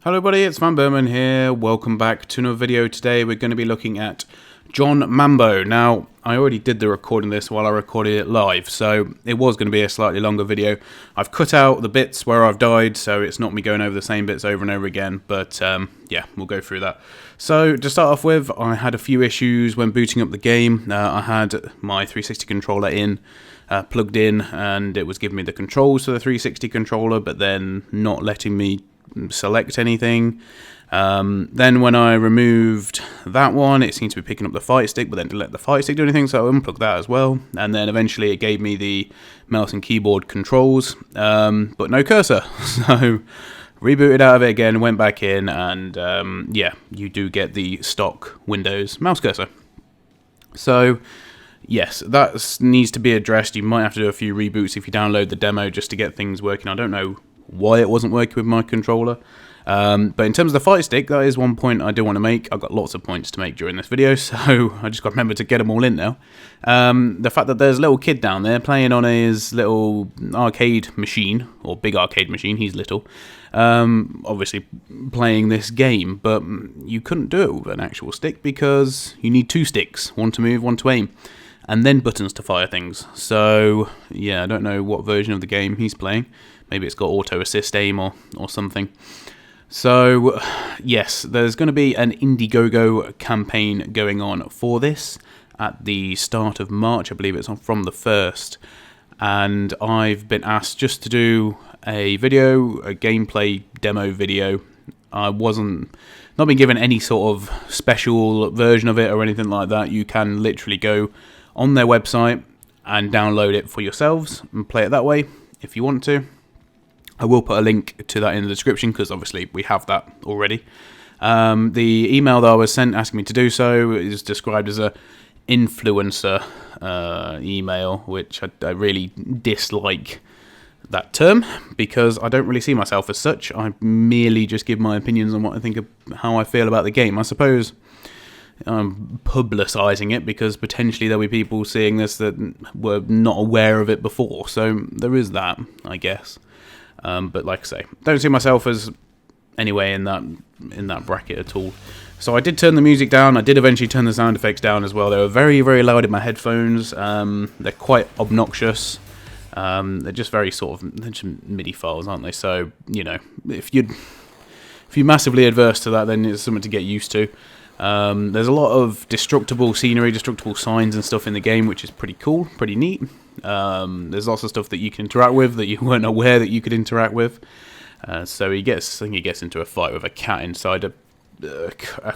Hello buddy, it's vanburman here. Welcome back to another video. Today we're going to be looking at John Mambo. Now, I already did the recording of this while I recorded it live, so it was going to be a slightly longer video. I've cut out the bits where I've died, so it's not me going over the same bits over and over again, but yeah, we'll go through that. So, to start off with, I had a few issues when booting up the game. I had my 360 controller plugged in, and it was giving me the controls for the 360 controller, but then not letting me select anything. Then when I removed that one, it seemed to be picking up the fight stick, but then didn't let the fight stick do anything, so I unplugged that as well. And then eventually it gave me the mouse and keyboard controls, but no cursor. So rebooted out of it again, went back in, and yeah, you do get the stock Windows mouse cursor. So yes, that needs to be addressed. You might have to do a few reboots if you download the demo just to get things working. I don't know why it wasn't working with my controller. But in terms of the fight stick, that is one point I do want to make. I've got lots of points to make during this video, so I just got to remember to get them all in now. The fact that there's a little kid down there playing on his little arcade machine, or big arcade machine, he's little, obviously playing this game, but you couldn't do it with an actual stick because you need two sticks, one to move, one to aim, and then buttons to fire things. So yeah, I don't know what version of the game he's playing. Maybe it's got auto assist aim or something. So yes, there's going to be an Indiegogo campaign going on for this at the start of March. I believe it's on from the 1st. And I've been asked just to do a gameplay demo video. I not been given any sort of special version of it or anything like that. You can literally go on their website and download it for yourselves and play it that way if you want to. I will put a link to that in the description because obviously we have that already. The email that I was sent asking me to do so is described as a influencer email, which I really dislike that term because I don't really see myself as such. I merely just give my opinions on what I think of how I feel about the game. I suppose I'm publicising it because potentially there'll be people seeing this that were not aware of it before. So there is that, I guess. But like I say, don't see myself as anyway in that bracket at all. So I did turn the music down. I did eventually turn the sound effects down as well. They were very, very loud in my headphones. They're quite obnoxious. They're just very they're just MIDI files, aren't they? So you know, if you're massively adverse to that, then it's something to get used to. There's a lot of destructible scenery, destructible signs and stuff in the game, which is pretty cool, pretty neat. There's lots of stuff that you can interact with that you weren't aware that you could interact with. So I think he gets into a fight with a cat inside a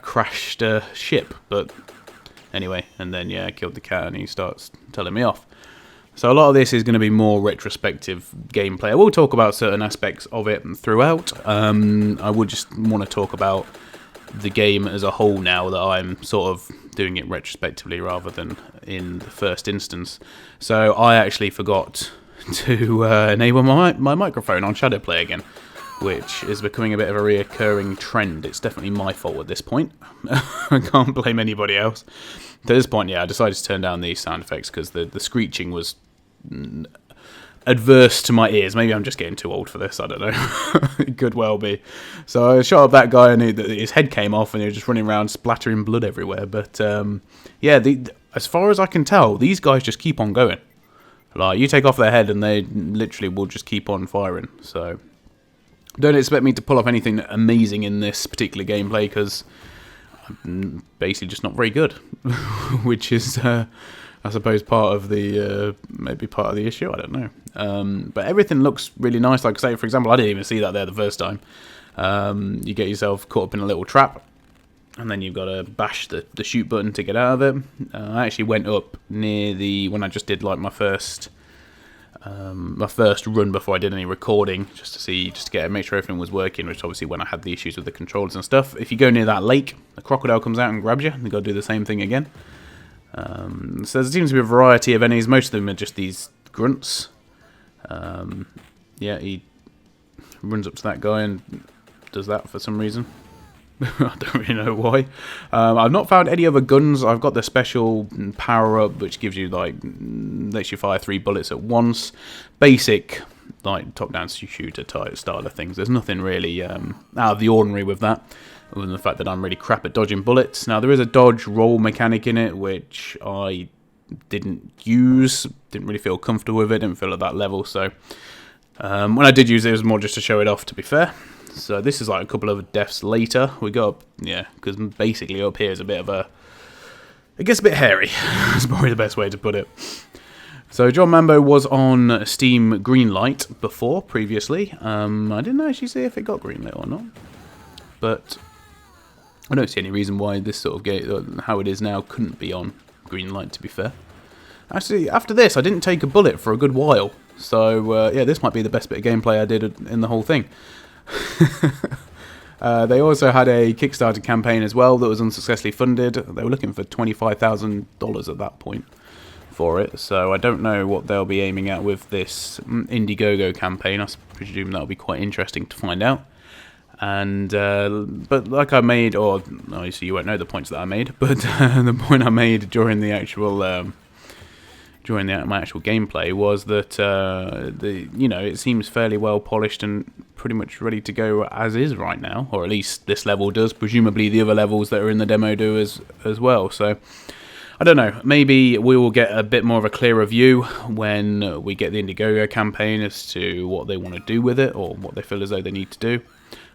crashed ship. But anyway, and then yeah, killed the cat and he starts telling me off. So a lot of this is going to be more retrospective gameplay. I will talk about certain aspects of it throughout. I would just want to talk about the game as a whole now that I'm sort of doing it retrospectively rather than in the first instance. So I actually forgot to enable my microphone on Shadow Play again, which is becoming a bit of a reoccurring trend. It's definitely my fault at this point. I can't blame anybody else. At this point, yeah, I decided to turn down these sound effects because the screeching was adverse to my ears. Maybe I'm just getting too old for this, I don't know. It could well be. So I shot up that guy and his head came off and he was just running around splattering blood everywhere. But yeah, as far as I can tell, these guys just keep on going. Like, you take off their head and they literally will just keep on firing. So don't expect me to pull off anything amazing in this particular gameplay because I'm basically just not very good. Which is I suppose part of the maybe part of the issue, I don't know. But everything looks really nice. Like I say, for example, I didn't even see that there the first time. You get yourself caught up in a little trap, and then you've got to bash the shoot button to get out of it. I actually went up near when I just did like my first run before I did any recording, just to make sure everything was working, which obviously when I had the issues with the controls and stuff. If you go near that lake, the crocodile comes out and grabs you, and you've got to do the same thing again. So there seems to be a variety of enemies. Most of them are just these grunts. Yeah, he runs up to that guy and does that for some reason. I don't really know why. I've not found any other guns. I've got the special power-up, which gives you, like, lets you fire 3 bullets at once. Basic like top-down shooter type style of things. There's nothing really out of the ordinary with that, other than the fact that I'm really crap at dodging bullets. Now, there is a dodge roll mechanic in it, which I didn't use. Didn't really feel comfortable with it. Didn't feel at that level. So when I did use it, it was more just to show it off, to be fair. So this is like a couple of deaths later. We got up, yeah, because basically up here is a bit of a... It gets a bit hairy. That's probably the best way to put it. So John Mambo was on Steam Greenlight previously. I didn't actually see if it got greenlit or not. But I don't see any reason why this sort of game, how it is now, couldn't be on Greenlight, to be fair. Actually, after this, I didn't take a bullet for a good while. So, yeah, this might be the best bit of gameplay I did in the whole thing. They also had a Kickstarter campaign as well that was unsuccessfully funded. They were looking for $25,000 at that point for it. So I don't know what they'll be aiming at with this Indiegogo campaign. I presume that'll be quite interesting to find out. And but like I made, or obviously you won't know the points that I made, but the point I made during the actual my actual gameplay was that it seems fairly well polished and pretty much ready to go as is right now, or at least this level does. Presumably the other levels that are in the demo do as well. So I don't know. Maybe we will get a bit more of a clearer view when we get the Indiegogo campaign as to what they want to do with it, or what they feel as though they need to do.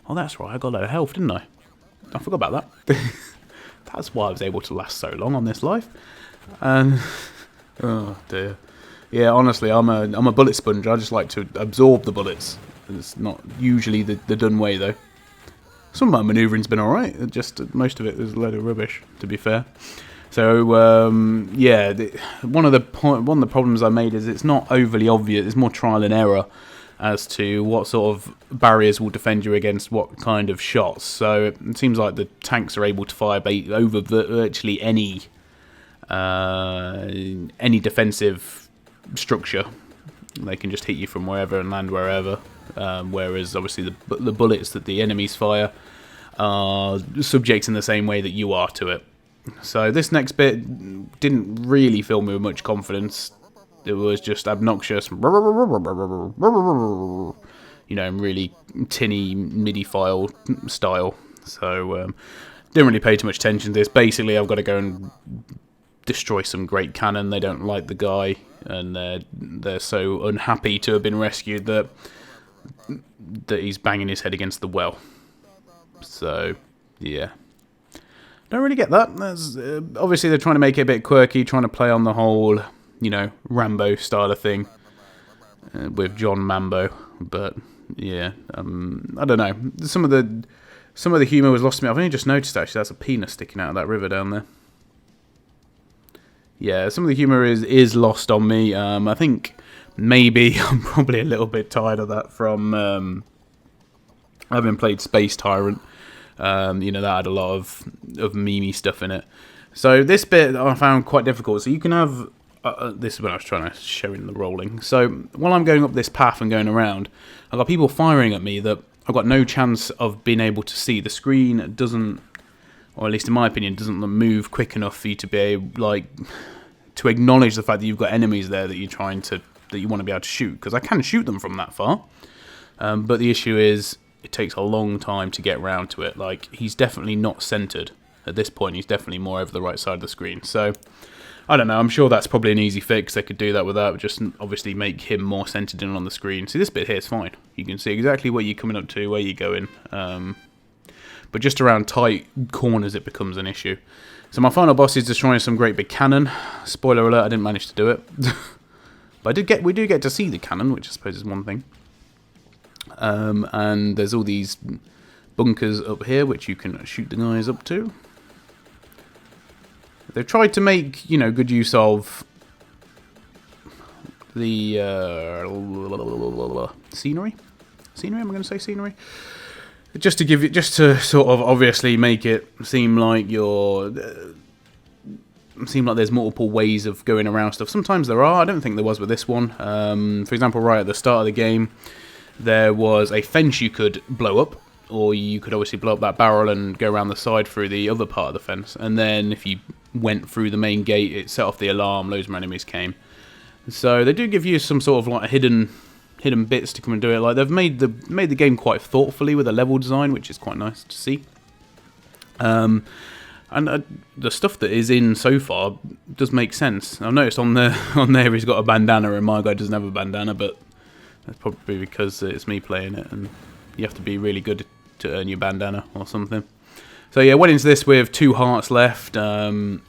Oh, that's right, I got a load of health, didn't I? I forgot about that. That's why I was able to last so long on this life. And oh dear. Yeah, honestly, I'm a bullet sponge. I just like to absorb the bullets. It's not usually the done way, though. Some of my manoeuvring's been alright. Just most of it is a load of rubbish, to be fair. So yeah, one of the problems I made is it's not overly obvious. It's more trial and error as to what sort of barriers will defend you against what kind of shots. So it seems like the tanks are able to fire over virtually any defensive structure. They can just hit you from wherever and land wherever. Whereas obviously the bullets that the enemies fire are subject in the same way that you are to it. So this next bit didn't really fill me with much confidence. It was just obnoxious, really tinny MIDI file style. So didn't really pay too much attention to this. Basically, I've got to go and destroy some great cannon. They don't like the guy, and they're so unhappy to have been rescued that he's banging his head against the well. So yeah. Don't really get that. That's, obviously, they're trying to make it a bit quirky, trying to play on the whole, Rambo style of thing with John Mambo. But yeah, I don't know. Some of the humour was lost to me. I've only just noticed actually that's a penis sticking out of that river down there. Yeah, some of the humour is lost on me. I think maybe I'm probably a little bit tired of that from having played Space Tyrant. That had a lot of memey stuff in it. So this bit I found quite difficult. So you can have... this is when I was trying to show in the rolling. So while I'm going up this path and going around, I've got people firing at me that I've got no chance of being able to see. The screen doesn't, or at least in my opinion, doesn't move quick enough for you to be able, to acknowledge the fact that you've got enemies there that you want to be able to shoot. Because I can shoot them from that far. But the issue is... it takes a long time to get round to it. He's definitely not centered at this point. He's definitely more over the right side of the screen. So, I don't know. I'm sure that's probably an easy fix. They could do that without just obviously make him more centered in on the screen. See, this bit here is fine. You can see exactly where you're coming up to, where you're going. But just around tight corners, it becomes an issue. So my final boss is destroying some great big cannon. Spoiler alert, I didn't manage to do it. But we do get to see the cannon, which I suppose is one thing. And there's all these bunkers up here which you can shoot the guys up to. They've tried to make, good use of the scenery. Scenery, am I going to say scenery? Just to sort of obviously make it seem like there's multiple ways of going around stuff. Sometimes there are. I don't think there was with this one. For example, right at the start of the game, there was a fence you could blow up, or you could obviously blow up that barrel and go around the side through the other part of the fence. And then if you went through the main gate, it set off the alarm, loads more enemies came. So they do give you some sort of hidden hidden bits to come and do it. Like, they've made the game quite thoughtfully with the level design, which is quite nice to see. And the stuff that is in so far does make sense. I've noticed on there he's got a bandana, and my guy doesn't have a bandana, but that's probably because it's me playing it, and you have to be really good to earn your bandana or something. So yeah, went into this with 2 hearts left. I'm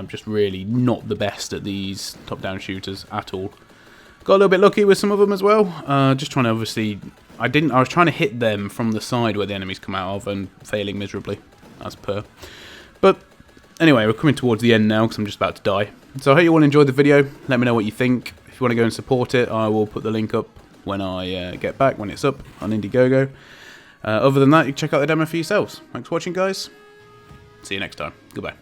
just really not the best at these top-down shooters at all. Got a little bit lucky with some of them as well. Just trying to obviously, I was trying to hit them from the side where the enemies come out of, and failing miserably, as per. But anyway, we're coming towards the end now because I'm just about to die. So I hope you all enjoyed the video. Let me know what you think. If you want to go and support it, I will put the link up when I get back, when it's up on Indiegogo. Other than that, you can check out the demo for yourselves. Thanks for watching, guys. See you next time. Goodbye.